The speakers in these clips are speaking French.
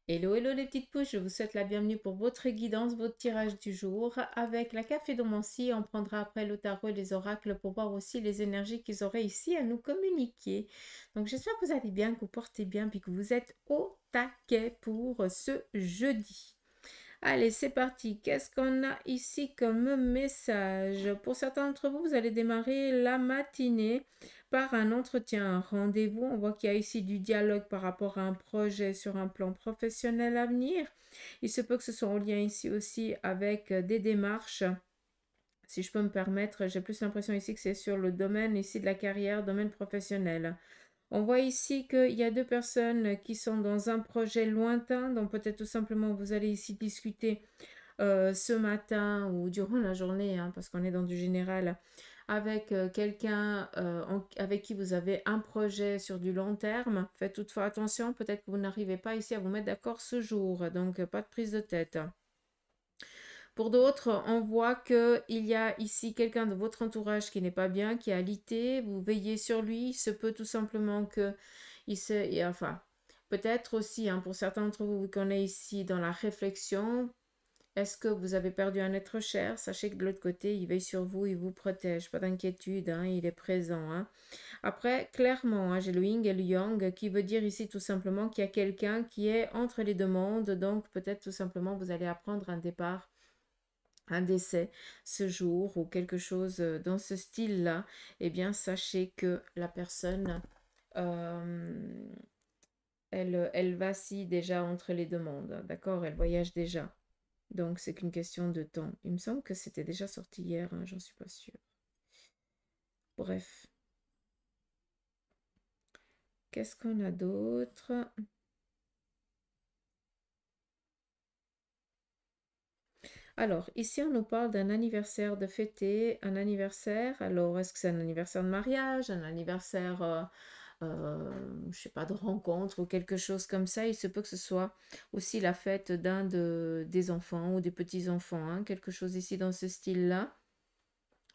Hello, hello les petites pouces, je vous souhaite la bienvenue pour votre guidance, votre tirage du jour. Avec la Caphédomancie, on prendra après le tarot et les oracles pour voir aussi les énergies qu'ils auraient ici à nous communiquer. Donc j'espère que vous allez bien, que vous portez bien, puis que vous êtes au taquet pour ce jeudi. Allez, c'est parti. Qu'est-ce qu'on a ici comme message? Pour certains d'entre vous, vous allez démarrer la matinée par un entretien, un rendez-vous. On voit qu'il y a ici du dialogue par rapport à un projet sur un plan professionnel à venir. Il se peut que ce soit en lien ici aussi avec des démarches. Si je peux me permettre, j'ai plus l'impression ici que c'est sur le domaine ici de la carrière, domaine professionnel. On voit ici qu'il y a deux personnes qui sont dans un projet lointain, donc peut-être tout simplement vous allez ici discuter ce matin ou durant la journée, hein, parce qu'on est dans du général, avec quelqu'un avec qui vous avez un projet sur du long terme. Faites toutefois attention, peut-être que vous n'arrivez pas ici à vous mettre d'accord ce jour, donc pas de prise de tête. Pour d'autres, on voit qu'il y a ici quelqu'un de votre entourage qui n'est pas bien, qui est alité. Vous veillez sur lui. Il se peut tout simplement que enfin, peut-être aussi, hein, pour certains d'entre vous, qu'on est ici dans la réflexion. Est-ce que vous avez perdu un être cher? Sachez que de l'autre côté, il veille sur vous, il vous protège. Pas d'inquiétude, hein, il est présent. Hein. Après, clairement, hein, j'ai le yin et le yang qui veut dire ici tout simplement qu'il y a quelqu'un qui est entre les deux mondes. Donc, peut-être tout simplement, vous allez apprendre un départ, un décès ce jour ou quelque chose dans ce style-là. Eh bien, sachez que la personne, euh, elle vacille déjà entre les deux mondes. D'accord? Elle voyage déjà. Donc, c'est qu'une question de temps. Il me semble que c'était déjà sorti hier, hein, j'en suis pas sûre. Bref. Qu'est-ce qu'on a d'autre? Alors, ici, on nous parle d'un anniversaire de fêter, un anniversaire. Alors, est-ce que c'est un anniversaire de mariage, un anniversaire, je sais pas, de rencontre ou quelque chose comme ça? Il se peut que ce soit aussi la fête des enfants ou des petits-enfants, hein, quelque chose ici dans ce style-là.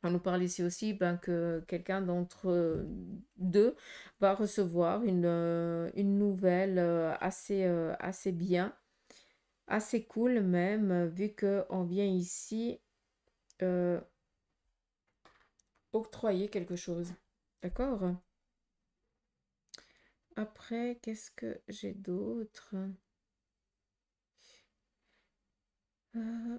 On nous parle ici aussi ben, que quelqu'un d'entre deux va recevoir une nouvelle assez bien, assez cool même, vu qu'on vient ici euh, octroyer quelque chose. D'accord? Après, qu'est-ce que j'ai d'autre? Euh,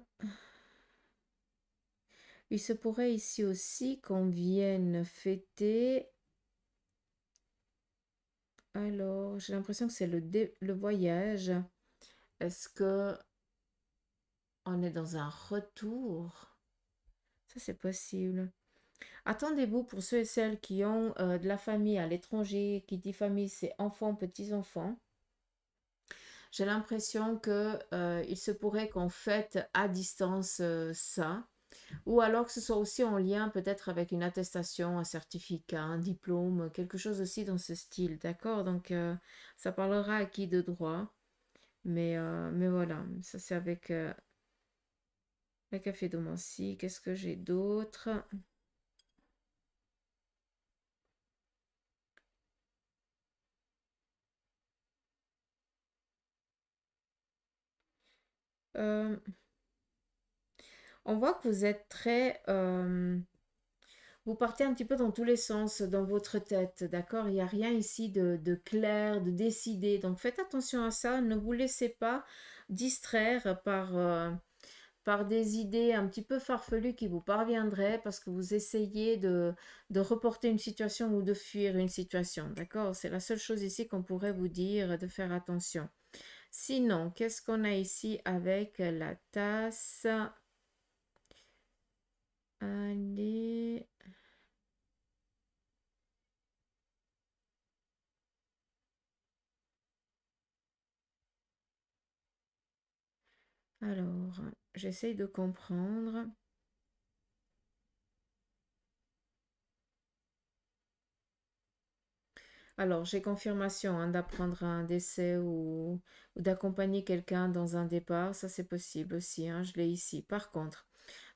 il se pourrait ici aussi qu'on vienne fêter. Alors, j'ai l'impression que c'est le voyage. Est-ce que on est dans un retour? Ça, c'est possible. Attendez-vous pour ceux et celles qui ont de la famille à l'étranger. Qui dit famille, c'est enfants, petits-enfants. J'ai l'impression que il se pourrait qu'on fête à distance ça. Ou alors que ce soit aussi en lien peut-être avec une attestation, un certificat, un diplôme, quelque chose aussi dans ce style. D'accord? Donc, ça parlera à qui de droit. Mais voilà, ça c'est avec la Caphédomancie. Qu'est-ce que j'ai d'autre? Euh, on voit que vous êtes très... vous partez un petit peu dans tous les sens dans votre tête, d'accord? Il n'y a rien ici de clair, de décidé. Donc faites attention à ça. Ne vous laissez pas distraire par des idées un petit peu farfelues qui vous parviendraient parce que vous essayez de reporter une situation ou de fuir une situation, d'accord? C'est la seule chose ici qu'on pourrait vous dire de faire attention. Sinon, qu'est-ce qu'on a ici avec la tasse? Allez. Alors, j'essaye de comprendre. Alors, j'ai confirmation hein, d'apprendre un décès ou d'accompagner quelqu'un dans un départ. Ça, c'est possible aussi. Hein, je l'ai ici. Par contre,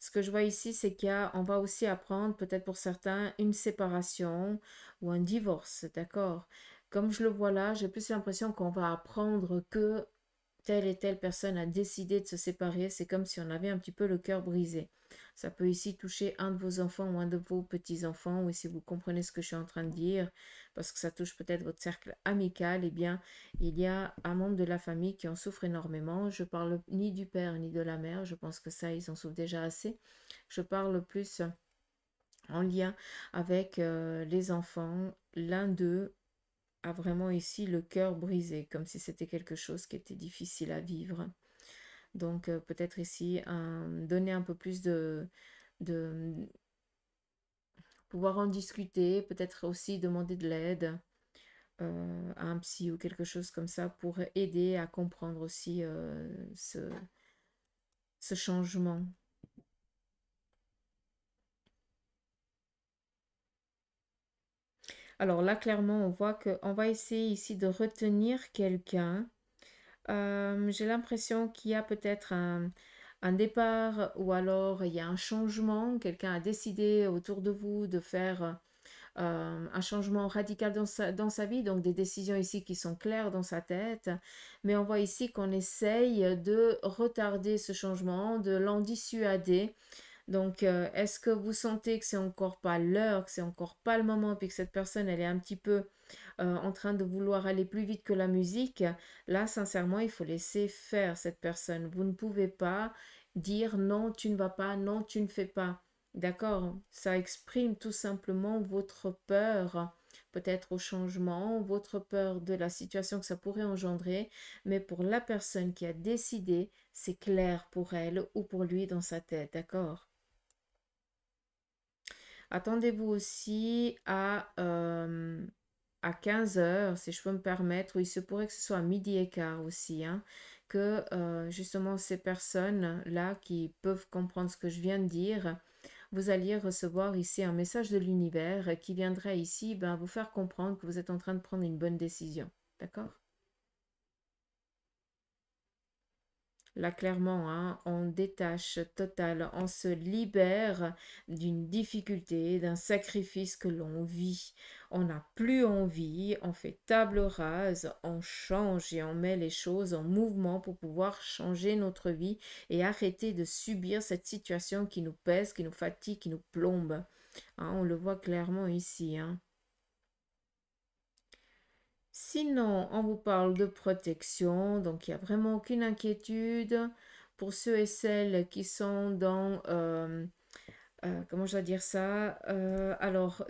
ce que je vois ici, c'est on va aussi apprendre, peut-être pour certains, une séparation ou un divorce. D'accord? Comme je le vois là, j'ai plus l'impression qu'on va apprendre que telle et telle personne a décidé de se séparer, c'est comme si on avait un petit peu le cœur brisé. Ça peut ici toucher un de vos enfants ou un de vos petits-enfants, ou si vous comprenez ce que je suis en train de dire, parce que ça touche peut-être votre cercle amical, eh bien, il y a un membre de la famille qui en souffre énormément. Je parle ni du père ni de la mère, je pense que ça, ils en souffrent déjà assez. Je parle plus en lien avec les enfants. L'un d'eux a vraiment ici le cœur brisé, comme si c'était quelque chose qui était difficile à vivre. Donc peut-être ici donner un peu plus de pouvoir en discuter, peut-être aussi demander de l'aide à un psy ou quelque chose comme ça pour aider à comprendre aussi ce changement. Alors là, clairement, on voit qu'on va essayer ici de retenir quelqu'un. J'ai l'impression qu'il y a peut-être un départ ou alors il y a un changement. Quelqu'un a décidé autour de vous de faire un changement radical dans sa vie, donc des décisions ici qui sont claires dans sa tête. Mais on voit ici qu'on essaye de retarder ce changement, de l'en dissuader. Donc, est-ce que vous sentez que c'est encore pas l'heure, que c'est encore pas le moment, puis que cette personne, elle est un petit peu en train de vouloir aller plus vite que la musique? Là, sincèrement, il faut laisser faire cette personne. Vous ne pouvez pas dire non, tu ne vas pas, non, tu ne fais pas. D'accord? Ça exprime tout simplement votre peur, peut-être au changement, votre peur de la situation que ça pourrait engendrer, mais pour la personne qui a décidé, c'est clair pour elle ou pour lui dans sa tête, d'accord? Attendez-vous aussi à 15 heures, si je peux me permettre, ou il se pourrait que ce soit à midi et quart aussi, hein, que justement ces personnes-là qui peuvent comprendre ce que je viens de dire, vous alliez recevoir ici un message de l'univers qui viendrait ici vous faire comprendre que vous êtes en train de prendre une bonne décision. D'accord? Là, clairement, hein, on détache total, on se libère d'une difficulté, d'un sacrifice que l'on vit. On n'a plus envie, on fait table rase, on change et on met les choses en mouvement pour pouvoir changer notre vie et arrêter de subir cette situation qui nous pèse, qui nous fatigue, qui nous plombe. Hein, on le voit clairement ici, hein. Sinon, on vous parle de protection, donc il n'y a vraiment aucune inquiétude pour ceux et celles qui sont dans, comment je dois dire ça? Alors,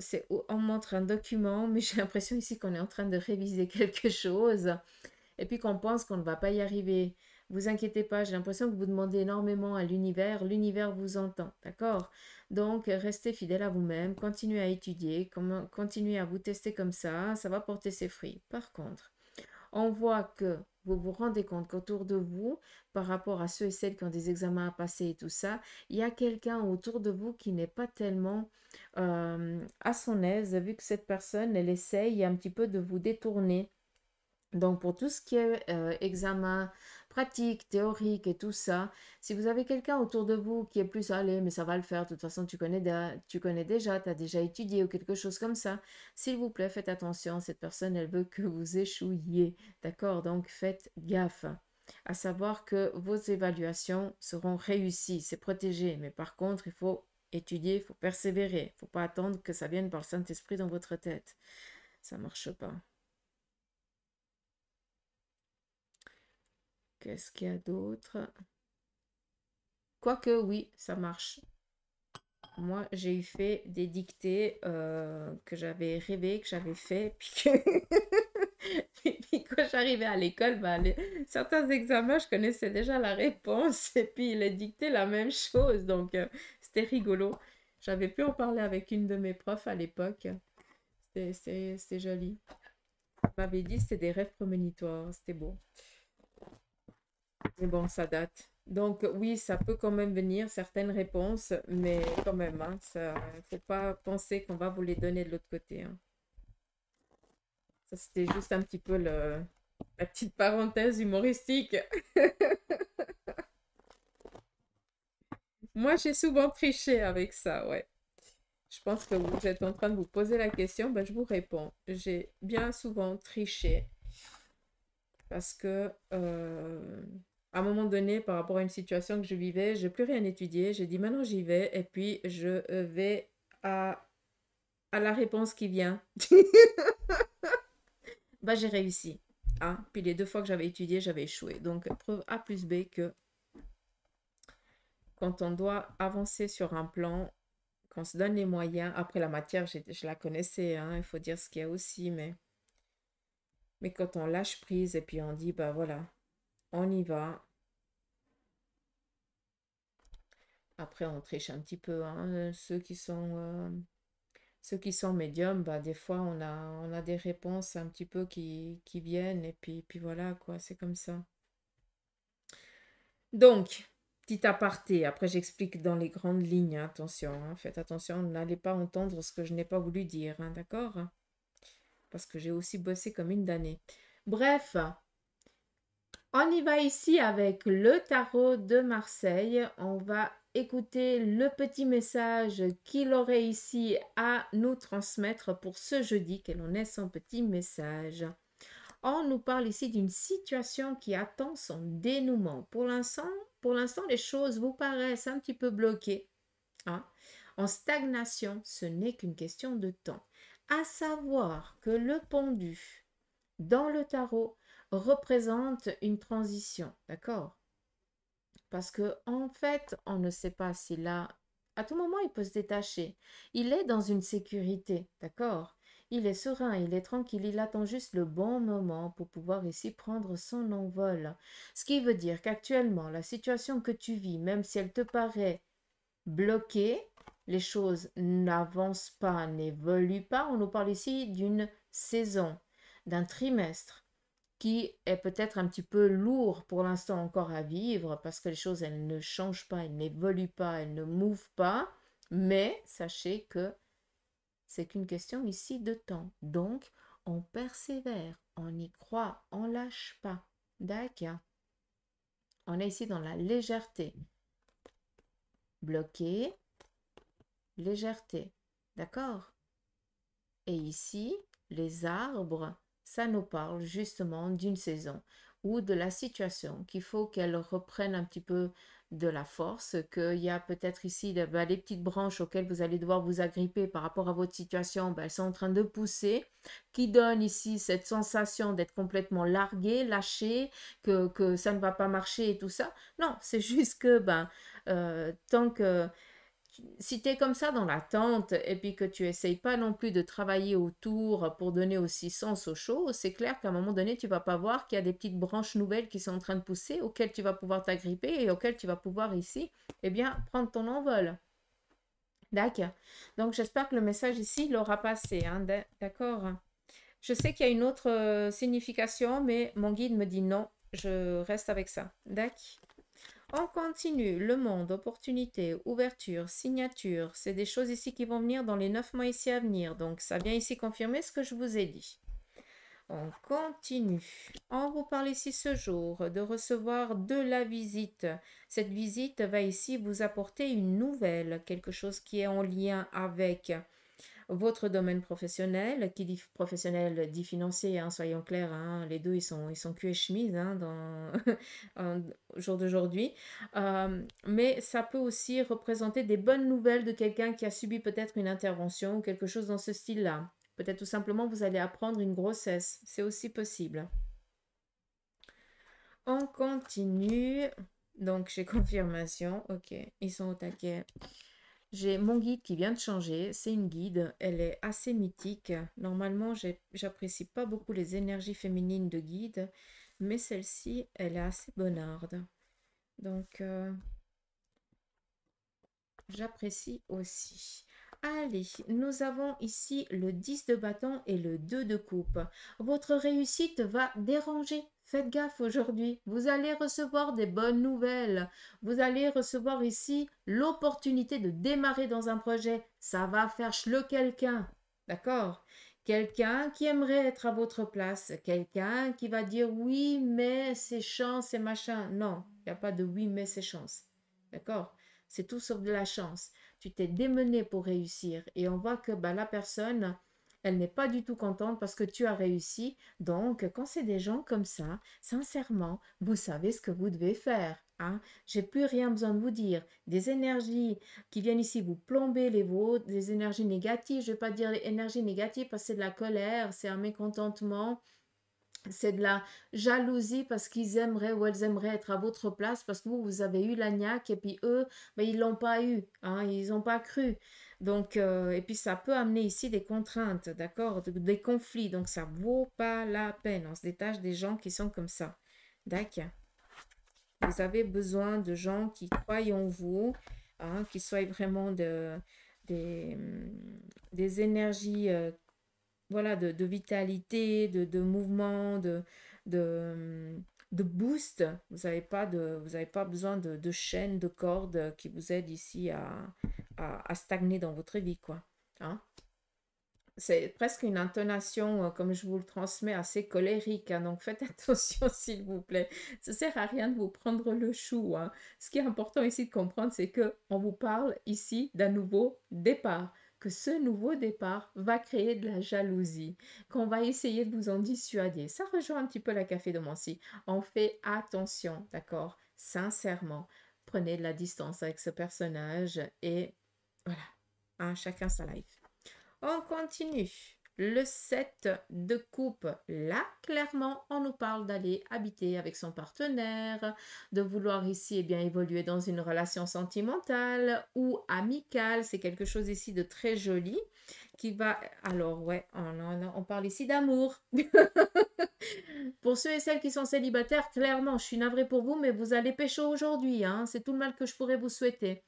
on montre un document, mais j'ai l'impression ici qu'on est en train de réviser quelque chose et puis qu'on pense qu'on ne va pas y arriver. Vous inquiétez pas, j'ai l'impression que vous demandez énormément à l'univers vous entend, d'accord? Donc, restez fidèle à vous-même, continuez à étudier, continuez à vous tester comme ça va porter ses fruits. Par contre, on voit que vous vous rendez compte qu'autour de vous, par rapport à ceux et celles qui ont des examens à passer et tout ça, il y a quelqu'un autour de vous qui n'est pas tellement à son aise, vu que cette personne, elle essaye un petit peu de vous détourner. Donc, pour tout ce qui est examen pratique, théorique et tout ça, si vous avez quelqu'un autour de vous qui est plus allé, mais ça va le faire, de toute façon, tu connais déjà, tu as déjà étudié ou quelque chose comme ça, s'il vous plaît, faites attention, cette personne, elle veut que vous échouiez, d'accord? Donc, faites gaffe. À savoir que vos évaluations seront réussies, c'est protégé, mais par contre, il faut étudier, il faut persévérer, il ne faut pas attendre que ça vienne par le Saint-Esprit dans votre tête. Ça ne marche pas. Qu'est-ce qu'il y a d'autre? Quoique, oui, ça marche. Moi, j'ai eu fait des dictées que j'avais rêvé, que j'avais fait, puis, et puis quand j'arrivais à l'école, certains examens, je connaissais déjà la réponse, et puis les dictées, la même chose, donc c'était rigolo. J'avais pu en parler avec une de mes profs à l'époque. C'était joli. Elle m'avait dit que c'était des rêves prémonitoires, c'était beau. Mais bon, ça date. Donc oui, ça peut quand même venir, certaines réponses, mais quand même, hein, ça, faut pas penser qu'on va vous les donner de l'autre côté, hein. Ça, c'était juste un petit peu la petite parenthèse humoristique. Moi, j'ai souvent triché avec ça, ouais. Je pense que vous êtes en train de vous poser la question, je vous réponds. J'ai bien souvent triché parce que À un moment donné, par rapport à une situation que je vivais, j'ai plus rien étudié. J'ai dit maintenant j'y vais et puis je vais à la réponse qui vient. Bah, j'ai réussi. Hein. Puis les 2 fois que j'avais étudié, j'avais échoué. Donc, preuve A plus B que quand on doit avancer sur un plan, qu'on se donne les moyens, après la matière, je la connaissais, hein, il faut dire ce qu'il y a aussi, mais quand on lâche prise et puis on dit, bah voilà, on y va. Après, on triche un petit peu, hein, ceux qui sont médiums, bah, des fois, on a des réponses un petit peu qui viennent et puis voilà, quoi, c'est comme ça. Donc, petit aparté, après j'explique dans les grandes lignes, hein, attention, hein, faites attention, n'allez pas entendre ce que je n'ai pas voulu dire, hein, d'accord? Parce que j'ai aussi bossé comme une damnée. Bref, on y va ici avec le tarot de Marseille. On va écouter le petit message qu'il aurait ici à nous transmettre pour ce jeudi. Quel en est son petit message? On nous parle ici d'une situation qui attend son dénouement. Pour l'instant, les choses vous paraissent un petit peu bloquées, hein. En stagnation, ce n'est qu'une question de temps. À savoir que le pendu dans le tarot représente une transition, d'accord? Parce que en fait, on ne sait pas si là, à tout moment, il peut se détacher. Il est dans une sécurité, d'accord? Il est serein, il est tranquille, il attend juste le bon moment pour pouvoir ici prendre son envol. Ce qui veut dire qu'actuellement, la situation que tu vis, même si elle te paraît bloquée, les choses n'avancent pas, n'évoluent pas. On nous parle ici d'une saison, d'un trimestre qui est peut-être un petit peu lourd pour l'instant encore à vivre parce que les choses, elles ne changent pas, elles n'évoluent pas, elles ne mouvent pas. Mais sachez que c'est qu'une question ici de temps. Donc, on persévère, on y croit, on lâche pas. D'accord? On est ici dans la légèreté. Bloqué, légèreté. D'accord? Et ici, les arbres, ça nous parle justement d'une saison ou de la situation, qu'il faut qu'elle reprenne un petit peu de la force, qu'il y a peut-être ici les petites branches auxquelles vous allez devoir vous agripper par rapport à votre situation, elles sont en train de pousser, qui donne ici cette sensation d'être complètement largué, lâché, que ça ne va pas marcher et tout ça. Non, c'est juste que tant que si tu es comme ça dans l'attente et puis que tu essayes pas non plus de travailler autour pour donner aussi sens aux choses, c'est clair qu'à un moment donné, tu vas pas voir qu'il y a des petites branches nouvelles qui sont en train de pousser, auxquelles tu vas pouvoir t'agripper et auxquelles tu vas pouvoir ici, eh bien, prendre ton envol. D'accord. Donc, j'espère que le message ici l'aura passé, hein, d'accord. Je sais qu'il y a une autre signification, mais mon guide me dit non, je reste avec ça. D'accord. On continue, le monde, opportunité, ouverture, signature, c'est des choses ici qui vont venir dans les 9 mois ici à venir. Donc, ça vient ici confirmer ce que je vous ai dit. On continue. On vous parle ici ce jour de recevoir de la visite. Cette visite va ici vous apporter une nouvelle, quelque chose qui est en lien avec votre domaine professionnel, qui dit professionnel dit financier, hein, soyons clairs, hein, les deux ils sont cul et chemise hein, au jour d'aujourd'hui. Mais ça peut aussi représenter des bonnes nouvelles de quelqu'un qui a subi peut-être une intervention ou quelque chose dans ce style-là. Peut-être tout simplement vous allez apprendre une grossesse, c'est aussi possible. On continue. Donc j'ai confirmation, ok, ils sont au taquet. J'ai mon guide qui vient de changer, c'est une guide, elle est assez mythique. Normalement, j'apprécie pas beaucoup les énergies féminines de guide, mais celle-ci, elle est assez bonarde. Donc, j'apprécie aussi. Allez, nous avons ici le 10 de bâton et le 2 de coupe. Votre réussite va déranger. Faites gaffe aujourd'hui. Vous allez recevoir des bonnes nouvelles. Vous allez recevoir ici l'opportunité de démarrer dans un projet. Ça va faire le quelqu'un. D'accord? Quelqu'un qui aimerait être à votre place. Quelqu'un qui va dire oui, mais c'est chance et machin. Non, il n'y a pas de oui, mais c'est chance. D'accord? C'est tout sauf de la chance. Tu t'es démené pour réussir. Et on voit que la personne, Elle n'est pas du tout contente parce que tu as réussi. Donc, quand c'est des gens comme ça, sincèrement, vous savez ce que vous devez faire. Hein. J'ai plus rien besoin de vous dire. Des énergies qui viennent ici vous plomber les vôtres, des énergies négatives. Je ne vais pas dire les énergies négatives parce que c'est de la colère, c'est un mécontentement, c'est de la jalousie parce qu'ils aimeraient ou elles aimeraient être à votre place parce que vous avez eu la niaque et puis eux, ben, ils l'ont pas eu, hein, ils n'ont pas cru. Donc, et puis ça peut amener ici des contraintes, d'accord, des conflits. Donc, ça vaut pas la peine. On se détache des gens qui sont comme ça. D'accord. Vous avez besoin de gens qui croient en vous, hein, qui soient vraiment des, des énergies voilà, de vitalité, de mouvement, de, de boost. Vous avez pas besoin de chaînes, de cordes qui vous aident ici à stagner dans votre vie, quoi. Hein? C'est presque une intonation, comme je vous le transmets, assez colérique, hein, donc faites attention, s'il vous plaît. Ça sert à rien de vous prendre le chou. Hein. Ce qui est important ici de comprendre, c'est que on vous parle ici d'un nouveau départ, que ce nouveau départ va créer de la jalousie, qu'on va essayer de vous en dissuader. Ça rejoint un petit peu la café de Mancy. On fait attention, d'accord? Sincèrement, prenez de la distance avec ce personnage et voilà, hein, chacun sa life. On continue. Le 7 de coupe. Là, clairement, on nous parle d'aller habiter avec son partenaire, de vouloir ici bien, évoluer dans une relation sentimentale ou amicale. C'est quelque chose ici de très joli qui va... Alors, ouais, on parle ici d'amour. Pour ceux et celles qui sont célibataires, clairement, je suis navrée pour vous, mais vous allez pécho aujourd'hui. Hein, c'est tout le mal que je pourrais vous souhaiter.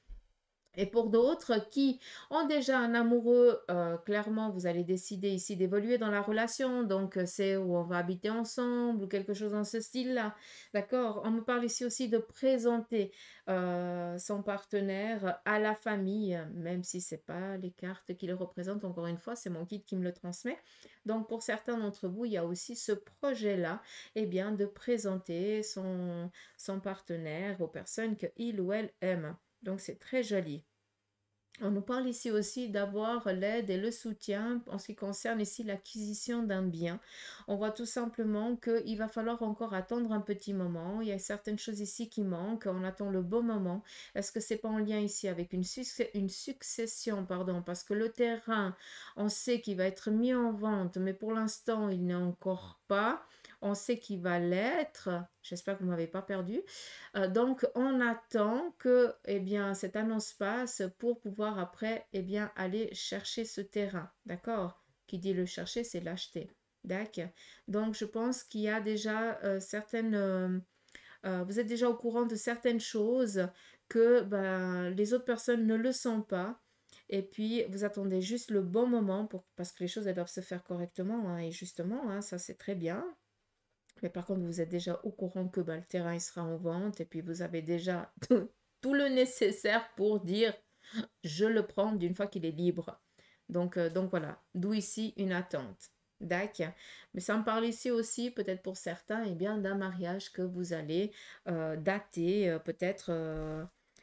Et pour d'autres qui ont déjà un amoureux, clairement, vous allez décider ici d'évoluer dans la relation. Donc, c'est où on va habiter ensemble ou quelque chose dans ce style-là. D'accord? On me parle ici aussi de présenter son partenaire à la famille, même si ce n'est pas les cartes qui le représentent. Encore une fois, c'est mon guide qui me le transmet. Donc, pour certains d'entre vous, il y a aussi ce projet-là, eh bien, de présenter son partenaire aux personnes qu'il ou elle aime. Donc, c'est très joli. On nous parle ici aussi d'avoir l'aide et le soutien en ce qui concerne ici l'acquisition d'un bien. On voit tout simplement qu'il va falloir encore attendre un petit moment. Il y a certaines choses ici qui manquent. On attend le bon moment. Est-ce que c'est pas en lien ici avec une succession, pardon, parce que le terrain, on sait qu'il va être mis en vente, mais pour l'instant, il n'est encore pas. On sait qu'il va l'être. J'espère que vous ne m'avez pas perdu. Donc, on attend que eh bien, cette annonce passe pour pouvoir après eh bien, aller chercher ce terrain. D'accord? Qui dit le chercher, c'est l'acheter. D'accord? Donc, je pense qu'il y a déjà certaines... vous êtes déjà au courant de certaines choses que ben, les autres personnes ne le sont pas. Et puis, vous attendez juste le bon moment parce que les choses elles doivent se faire correctement. Hein, et justement, hein, ça c'est très bien. Mais par contre, vous êtes déjà au courant que bah, le terrain il sera en vente et puis vous avez déjà tout le nécessaire pour dire je le prends d'une fois qu'il est libre. Donc voilà, d'où ici une attente. D'accord. Mais ça me parle ici aussi, peut-être pour certains, eh bien, d'un mariage que vous allez dater, peut-être,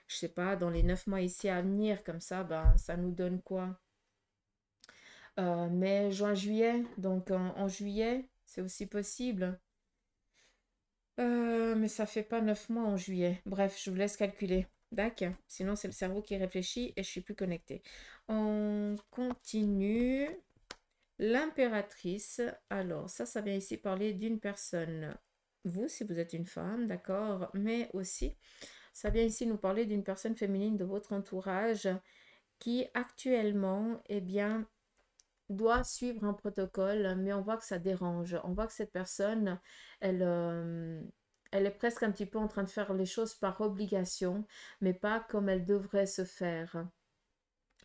je sais pas, dans les 9 mois ici à venir, comme ça, ben, ça nous donne quoi? Mai, juin, juillet. Donc en juillet, c'est aussi possible. Mais ça fait pas 9 mois en juillet. Bref, je vous laisse calculer. D'accord. Sinon, c'est le cerveau qui réfléchit et je suis plus connectée. On continue. L'impératrice. Alors, ça vient ici parler d'une personne. Vous, si vous êtes une femme, d'accord. Mais aussi, ça vient ici nous parler d'une personne féminine de votre entourage qui actuellement, eh bien, doit suivre un protocole, mais on voit que ça dérange. On voit que cette personne, elle, elle est presque un petit peu en train de faire les choses par obligation, mais pas comme elle devrait se faire.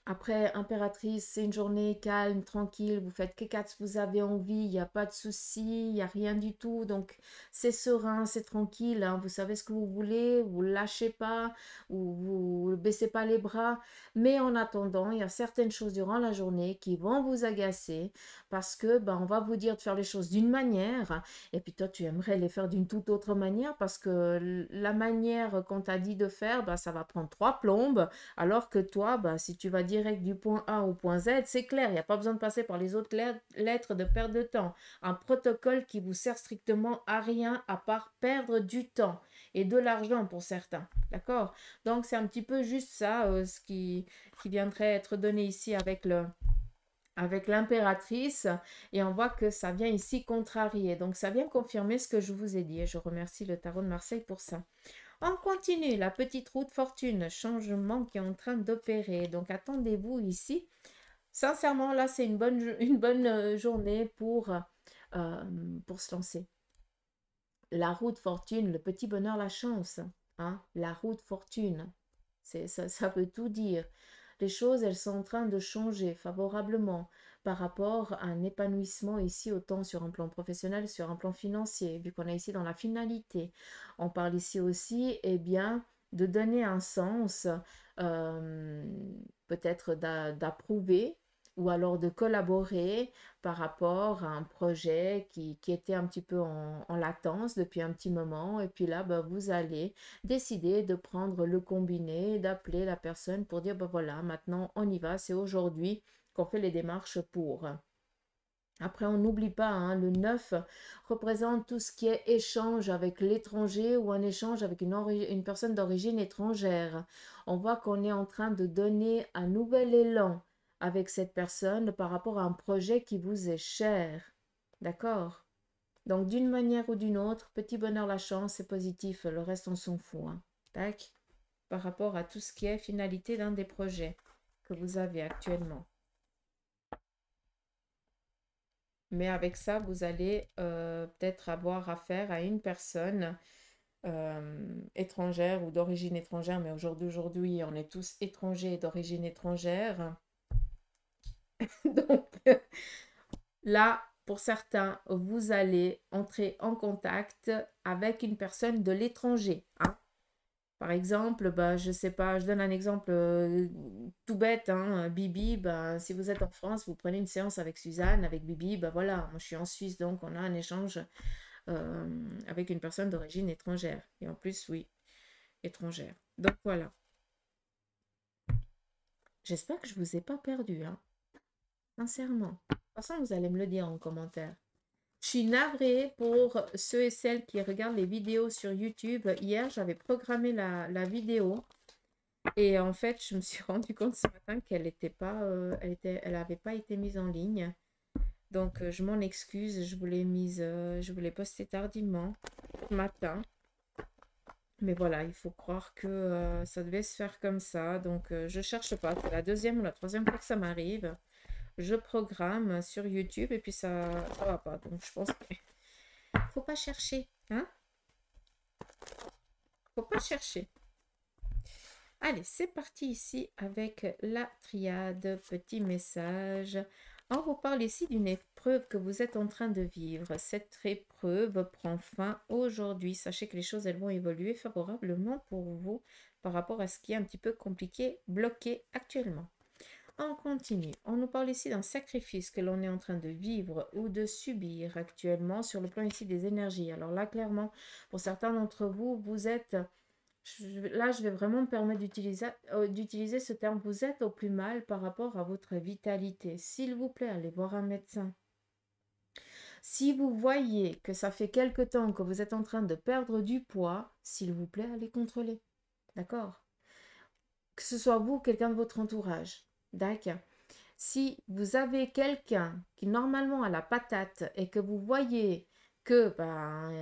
Après, impératrice, c'est une journée calme, tranquille, vous faites que quatre, vous avez envie, il n'y a pas de souci, il n'y a rien du tout. Donc, c'est serein, c'est tranquille, hein, vous savez ce que vous voulez, vous ne lâchez pas, vous ne baissez pas les bras. Mais en attendant, il y a certaines choses durant la journée qui vont vous agacer parce que ben, on va vous dire de faire les choses d'une manière et puis toi, tu aimerais les faire d'une toute autre manière parce que la manière qu'on t'a dit de faire, ben, ça va prendre trois plombes alors que toi, ben, si tu vas dire direct du point A au point Z, c'est clair, il n'y a pas besoin de passer par les autres lettres de perte de temps. Un protocole qui vous sert strictement à rien à part perdre du temps et de l'argent pour certains. D'accord? Donc, c'est un petit peu juste ça, ce qui viendrait être donné ici avec l'impératrice, et on voit que ça vient ici contrarier. Donc, ça vient confirmer ce que je vous ai dit, et je remercie le tarot de Marseille pour ça. On continue, la petite roue de fortune, changement qui est en train d'opérer. Donc, attendez-vous ici. Sincèrement, là, c'est une bonne journée pour se lancer. La roue de fortune, le petit bonheur, la chance. Hein, la roue de fortune, ça veut tout dire. Les choses, elles sont en train de changer favorablement par rapport à un épanouissement ici, autant sur un plan professionnel, sur un plan financier, vu qu'on est ici dans la finalité. On parle ici aussi, eh bien, de donner un sens, peut-être d'approuver ou alors de collaborer par rapport à un projet qui était un petit peu en latence depuis un petit moment. Et puis là, ben, vous allez décider de prendre le combiné, d'appeler la personne pour dire, ben voilà, maintenant on y va, c'est aujourd'hui qu'on fait les démarches pour. Après, on n'oublie pas, hein, le 9 représente tout ce qui est échange avec l'étranger ou un échange avec une personne d'origine étrangère. On voit qu'on est en train de donner un nouvel élan avec cette personne par rapport à un projet qui vous est cher. D'accord? Donc, d'une manière ou d'une autre, petit bonheur, la chance, c'est positif. Le reste, on s'en fout. Hein. Tac? Par rapport à tout ce qui est finalité d'un des projets que vous avez actuellement. Mais avec ça, vous allez peut-être avoir affaire à une personne étrangère ou d'origine étrangère. Mais aujourd'hui, on est tous étrangers d'origine étrangère. Donc, là, pour certains, vous allez entrer en contact avec une personne de l'étranger. Hein. Par exemple, bah, je sais pas, je donne un exemple tout bête, hein, Bibi, bah, si vous êtes en France, vous prenez une séance avec Suzanne, avec Bibi, bah voilà, moi je suis en Suisse, donc on a un échange avec une personne d'origine étrangère. Et en plus, oui, étrangère. Donc voilà. J'espère que je ne vous ai pas perdu, hein, sincèrement. De toute façon, vous allez me le dire en commentaire. Je suis navrée pour ceux et celles qui regardent les vidéos sur YouTube. Hier, j'avais programmé la vidéo. Et en fait, je me suis rendu compte ce matin qu'elle n'était pas, elle avait pas été mise en ligne. Donc, je m'en excuse. Je voulais poster tardivement ce matin. Mais voilà, il faut croire que ça devait se faire comme ça. Donc, je cherche pas. C'est la deuxième ou la troisième fois que ça m'arrive. Je programme sur YouTube et puis ça va pas. Donc, je pense qu'il faut pas chercher. Hein? Faut pas chercher. Allez, c'est parti ici avec la triade. Petit message. On vous parle ici d'une épreuve que vous êtes en train de vivre. Cette épreuve prend fin aujourd'hui. Sachez que les choses, elles vont évoluer favorablement pour vous par rapport à ce qui est un petit peu compliqué, bloqué actuellement. On continue. On nous parle ici d'un sacrifice que l'on est en train de vivre ou de subir actuellement sur le plan ici des énergies. Alors là, clairement, pour certains d'entre vous, vous êtes... Là, je vais vraiment me permettre d'utiliser ce terme. Vous êtes au plus mal par rapport à votre vitalité. S'il vous plaît, allez voir un médecin. Si vous voyez que ça fait quelque temps que vous êtes en train de perdre du poids, s'il vous plaît, allez contrôler. D'accord? Que ce soit vous ou quelqu'un de votre entourage. D'accord? Si vous avez quelqu'un qui normalement a la patate et que vous voyez que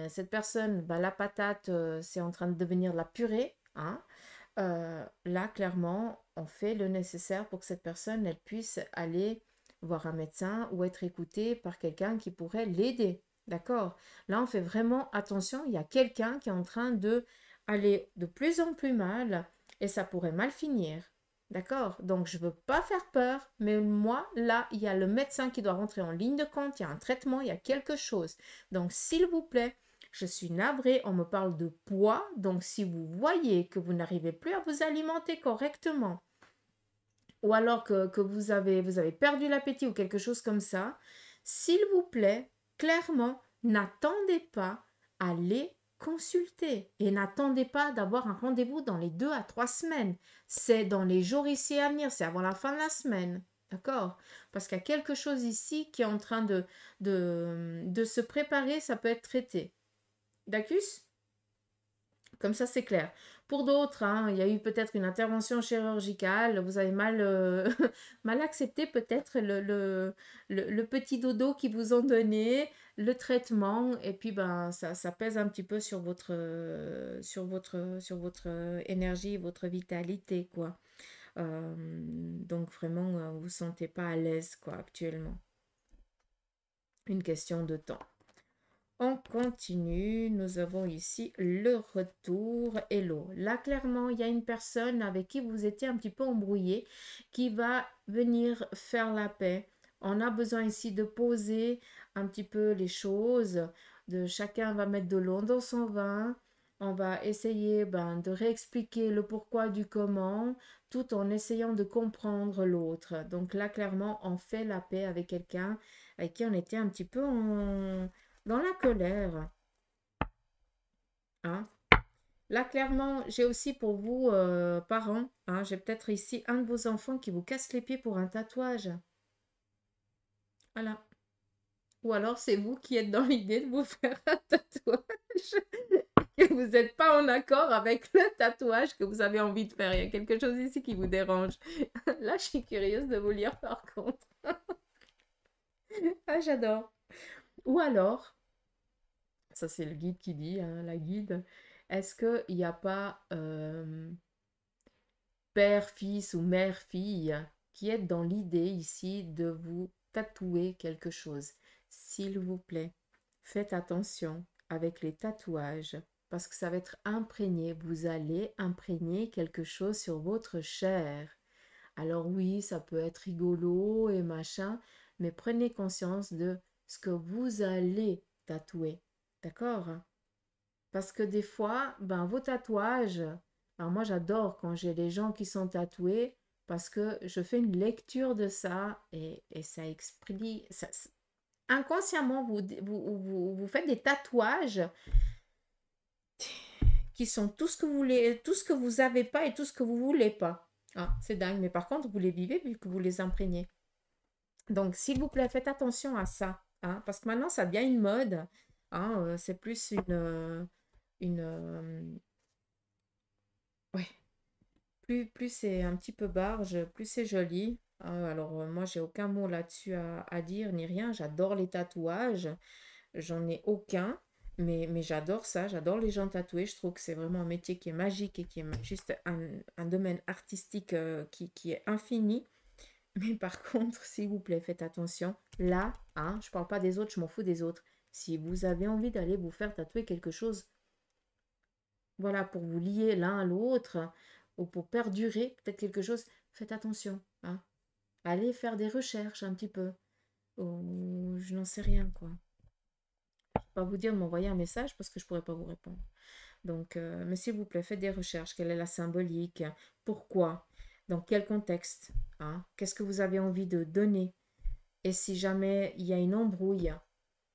cette personne, la patate, c'est en train de devenir de la purée, hein, là, clairement, on fait le nécessaire pour que cette personne, elle puisse aller voir un médecin ou être écoutée par quelqu'un qui pourrait l'aider. D'accord? Là, on fait vraiment attention. Il y a quelqu'un qui est en train de aller de plus en plus mal et ça pourrait mal finir. D'accord? Donc, je ne veux pas faire peur, mais moi, là, il y a le médecin qui doit rentrer en ligne de compte, il y a un traitement, il y a quelque chose. Donc, s'il vous plaît, je suis navrée, on me parle de poids. Donc, si vous voyez que vous n'arrivez plus à vous alimenter correctement, ou alors que vous avez perdu l'appétit ou quelque chose comme ça, s'il vous plaît, clairement, n'attendez pas, allez consultez et n'attendez pas d'avoir un rendez-vous dans les 2 à 3 semaines. C'est dans les jours ici à venir, c'est avant la fin de la semaine. D'accord? Parce qu'il y a quelque chose ici qui est en train de se préparer, ça peut être traité. D'accord? Comme ça, c'est clair. Pour d'autres, hein, il y a eu peut-être une intervention chirurgicale, vous avez mal, mal accepté peut-être le petit dodo qu'ils vous ont donné, le traitement, et puis ben, ça pèse un petit peu sur votre énergie, votre vitalité, quoi. Donc vraiment, vous vous sentez pas à l'aise, quoi, actuellement. Une question de temps. On continue, nous avons ici le retour. Hello. Là, clairement, il y a une personne avec qui vous étiez un petit peu embrouillé qui va venir faire la paix. On a besoin ici de poser un petit peu les choses. Chacun va mettre de l'eau dans son vin. On va essayer de réexpliquer le pourquoi du comment tout en essayant de comprendre l'autre. Donc là, clairement, on fait la paix avec quelqu'un avec qui on était un petit peu dans la colère. Hein. Là, clairement, j'ai aussi pour vous, parents, hein, j'ai peut-être ici un de vos enfants qui vous casse les pieds pour un tatouage. Voilà. Ou alors, c'est vous qui êtes dans l'idée de vous faire un tatouage. Que vous n'êtes pas en accord avec le tatouage que vous avez envie de faire. Il y a quelque chose ici qui vous dérange. Là, je suis curieuse de vous lire par contre. Ah, j'adore. Ou alors, ça c'est le guide qui dit, hein, la guide, est-ce qu'il n'y a pas père, fils ou mère, fille qui est dans l'idée ici de vous tatouer quelque chose? S'il vous plaît, faites attention avec les tatouages parce que ça va être imprégné. Vous allez imprégner quelque chose sur votre chair. Alors oui, ça peut être rigolo et machin, mais prenez conscience de ce que vous allez tatouer. D'accord? Parce que des fois, vos tatouages, alors moi j'adore quand j'ai les gens qui sont tatoués parce que je fais une lecture de ça et ça explique, inconsciemment vous faites des tatouages qui sont tout ce que vous voulez, tout ce que vous n'avez pas et tout ce que vous voulez pas. Ah, c'est dingue, mais par contre vous les vivez vu que vous les imprégnez. Donc s'il vous plaît, faites attention à ça, hein, parce que maintenant ça devient une mode, hein, c'est plus une ouais, plus c'est un petit peu barge, plus c'est joli. Alors, moi, j'ai aucun mot là-dessus à dire, ni rien. J'adore les tatouages. J'en ai aucun, mais j'adore ça. J'adore les gens tatoués. Je trouve que c'est vraiment un métier qui est magique et qui est juste un domaine artistique qui est infini. Mais par contre, s'il vous plaît, faites attention. Là, hein, je parle pas des autres, je m'en fous des autres. Si vous avez envie d'aller vous faire tatouer quelque chose, voilà, pour vous lier l'un à l'autre ou pour perdurer peut-être quelque chose, faites attention. Hein. Allez faire des recherches un petit peu. Ou je n'en sais rien, quoi. Je ne peux pas vous dire de m'envoyer un message parce que je ne pourrais pas vous répondre. Donc, mais s'il vous plaît, faites des recherches. Quelle est la symbolique? Pourquoi? Dans quel contexte? Hein? Qu'est-ce que vous avez envie de donner? Et si jamais il y a une embrouille,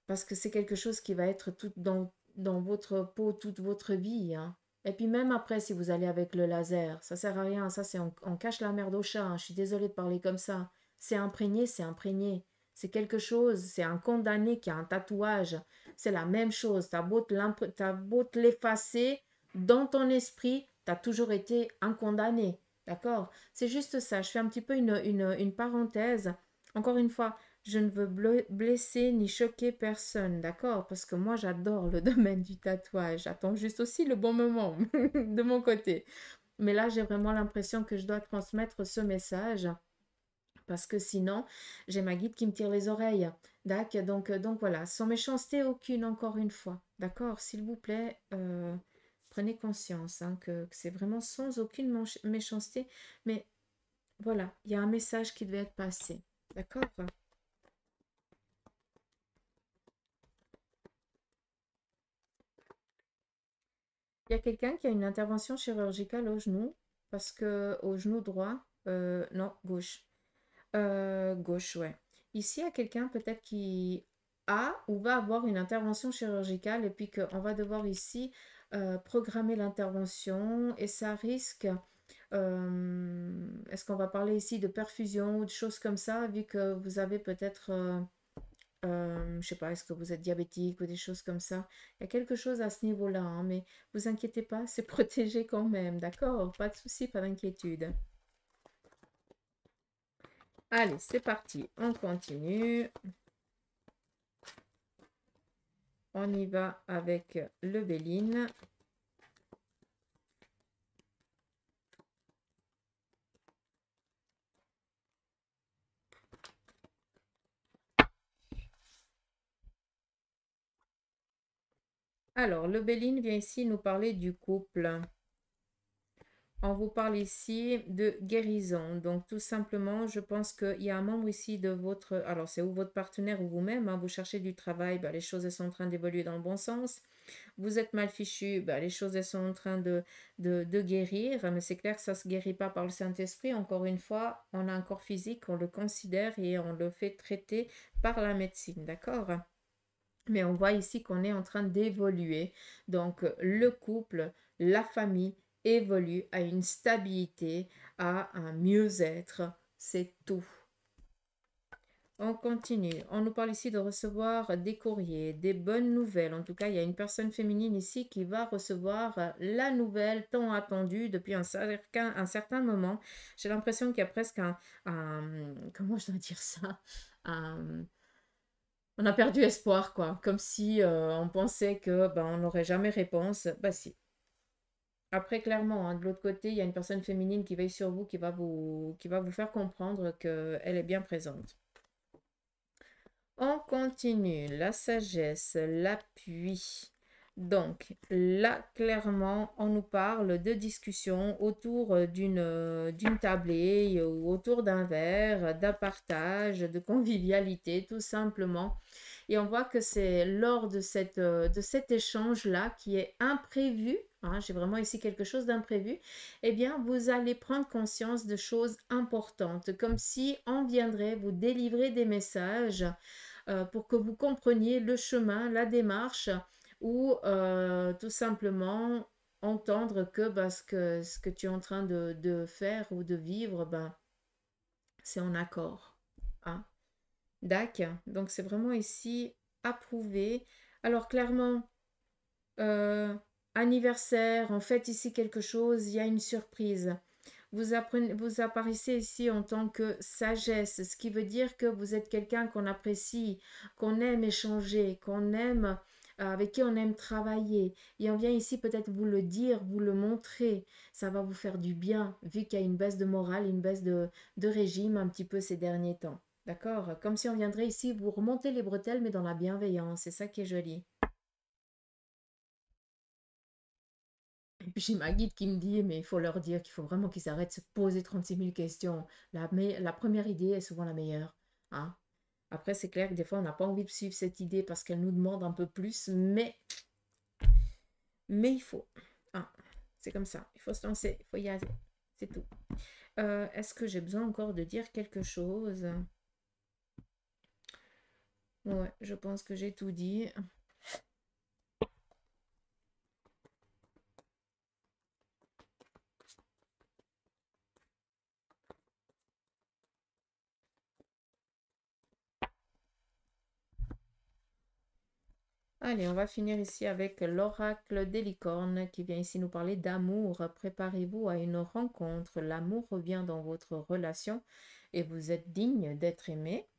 parce que c'est quelque chose qui va être tout dans votre peau toute votre vie. Hein. Et puis même après, si vous allez avec le laser, ça sert à rien. Ça, c'est on cache la merde au chat. Hein. Je suis désolée de parler comme ça. C'est imprégné, c'est imprégné. C'est quelque chose, c'est un condamné qui a un tatouage. C'est la même chose. T'as beau te l'effacer, dans ton esprit, t'as toujours été un condamné. D'accord? C'est juste ça. Je fais un petit peu une parenthèse. Encore une fois, je ne veux blesser ni choquer personne, d'accord? Parce que moi, j'adore le domaine du tatouage. J'attends juste aussi le bon moment de mon côté. Mais là, j'ai vraiment l'impression que je dois transmettre ce message parce que sinon, j'ai ma guide qui me tire les oreilles. D'accord? Donc voilà, sans méchanceté aucune, encore une fois. D'accord? S'il vous plaît, prenez conscience hein, que c'est vraiment sans aucune méchanceté. Mais voilà, il y a un message qui devait être passé. D'accord? Il y a quelqu'un qui a une intervention chirurgicale au genou, parce que au genou droit, non, gauche. Gauche, ouais. Ici, il y a quelqu'un peut-être qui a ou va avoir une intervention chirurgicale et puis qu'on va devoir ici programmer l'intervention et ça risque, est-ce qu'on va parler ici de perfusion ou de choses comme ça, vu que vous avez peut-être, je sais pas, est-ce que vous êtes diabétique ou des choses comme ça? Il y a quelque chose à ce niveau-là, hein, mais vous inquiétez pas, c'est protégé quand même, d'accord? Pas de souci, pas d'inquiétude. Allez, c'est parti, on continue. On y va avec le Béline. Alors, le Béline vient ici nous parler du couple. On vous parle ici de guérison. Donc, tout simplement, je pense qu'il y a un membre ici de votre... Alors, c'est ou votre partenaire ou vous-même. Hein, vous cherchez du travail, ben, les choses elles sont en train d'évoluer dans le bon sens. Vous êtes mal fichu, ben, les choses elles sont en train de guérir. Mais c'est clair que ça ne se guérit pas par le Saint-Esprit. Encore une fois, on a un corps physique, on le considère et on le fait traiter par la médecine. D'accord? Mais on voit ici qu'on est en train d'évoluer. Donc, le couple, la famille évolue à une stabilité, à un mieux-être. C'est tout. On continue. On nous parle ici de recevoir des courriers, des bonnes nouvelles. En tout cas, il y a une personne féminine ici qui va recevoir la nouvelle tant attendue depuis un certain moment. J'ai l'impression qu'il y a presque comment je dois dire ça? Un, on a perdu espoir, quoi. Comme si on pensait que ben, on n'aurait jamais réponse. Bah si. Après, clairement, hein, de l'autre côté, il y a une personne féminine qui veille sur vous, qui va vous faire comprendre qu'elle est bien présente. On continue. La sagesse, l'appui. Donc, là, clairement, on nous parle de discussion autour d'une tablée ou autour d'un verre, d'un partage, de convivialité, tout simplement. Et on voit que c'est lors de cet échange-là qui est imprévu, hein, j'ai vraiment ici quelque chose d'imprévu, eh bien, vous allez prendre conscience de choses importantes, comme si on viendrait vous délivrer des messages pour que vous compreniez le chemin, la démarche, ou tout simplement entendre que, bah, ce que tu es en train de faire ou de vivre, ben, c'est en accord. Hein. D'accord. Donc, c'est vraiment ici approuvé. Alors, clairement, euh, anniversaire, on fête ici quelque chose, il y a une surprise. Vous apparaissez ici en tant que sagesse, ce qui veut dire que vous êtes quelqu'un qu'on apprécie, qu'on aime échanger, qu'on aime, avec qui on aime travailler. Et on vient ici peut-être vous le dire, vous le montrer. Ça va vous faire du bien, vu qu'il y a une baisse de morale, une baisse de régime un petit peu ces derniers temps. D'accord? Comme si on viendrait ici vous remonter les bretelles, mais dans la bienveillance. C'est ça qui est joli. Et puis j'ai ma guide qui me dit, mais il faut leur dire qu'il faut vraiment qu'ils arrêtent de se poser 36 000 questions. La première idée est souvent la meilleure. Hein. Après, c'est clair que des fois, on n'a pas envie de suivre cette idée parce qu'elle nous demande un peu plus, mais il faut. Hein. C'est comme ça. Il faut se lancer, il faut y aller. C'est tout. Est-ce que j'ai besoin encore de dire quelque chose? Ouais, je pense que j'ai tout dit. Allez, on va finir ici avec l'oracle des licornes qui vient ici nous parler d'amour. Préparez-vous à une rencontre. L'amour revient dans votre relation et vous êtes digne d'être aimé.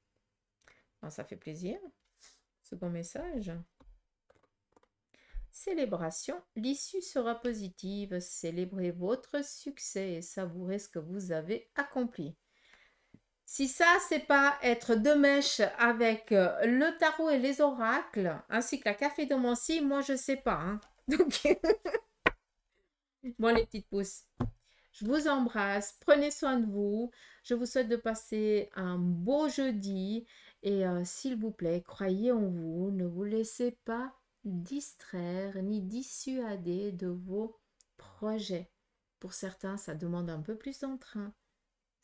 Ah, ça fait plaisir. Second message. Célébration. L'issue sera positive. Célébrez votre succès et savourez ce que vous avez accompli. Si ça, c'est pas être de mèche avec le tarot et les oracles, ainsi que la cafédomancie, moi, je sais pas. Hein. Donc, bon, les petites pousses, je vous embrasse. Prenez soin de vous. Je vous souhaite de passer un beau jeudi. Et s'il vous plaît, croyez en vous. Ne vous laissez pas distraire ni dissuader de vos projets. Pour certains, ça demande un peu plus d'entrain.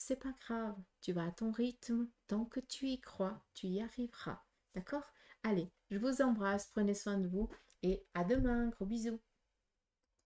C'est pas grave, tu vas à ton rythme, tant que tu y crois, tu y arriveras. D'accord? Allez, je vous embrasse, prenez soin de vous et à demain, gros bisous.